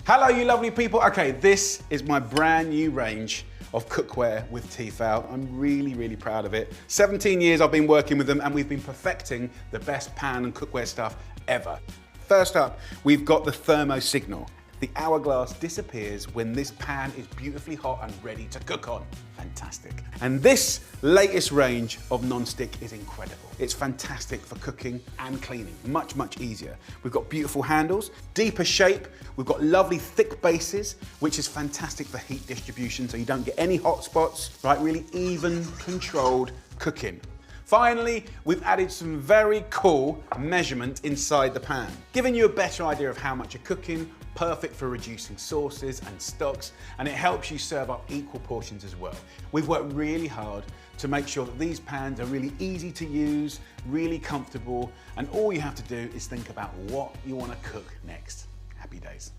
Hello, you lovely people. Okay, this is my brand new range of cookware with Tefal. I'm really, really proud of it. 17 years I've been working with them and we've been perfecting the best pan and cookware stuff ever. First up, we've got the thermo signal. The hourglass disappears when this pan is beautifully hot and ready to cook on. Fantastic. And this latest range of non-stick is incredible. It's fantastic for cooking and cleaning, much, much easier. We've got beautiful handles, deeper shape. We've got lovely thick bases, which is fantastic for heat distribution so you don't get any hot spots, right? Really even, controlled cooking. Finally, we've added some very cool measurement inside the pan, giving you a better idea of how much you're cooking, perfect for reducing sauces and stocks, and it helps you serve up equal portions as well. We've worked really hard to make sure that these pans are really easy to use, really comfortable, and all you have to do is think about what you want to cook next. Happy days.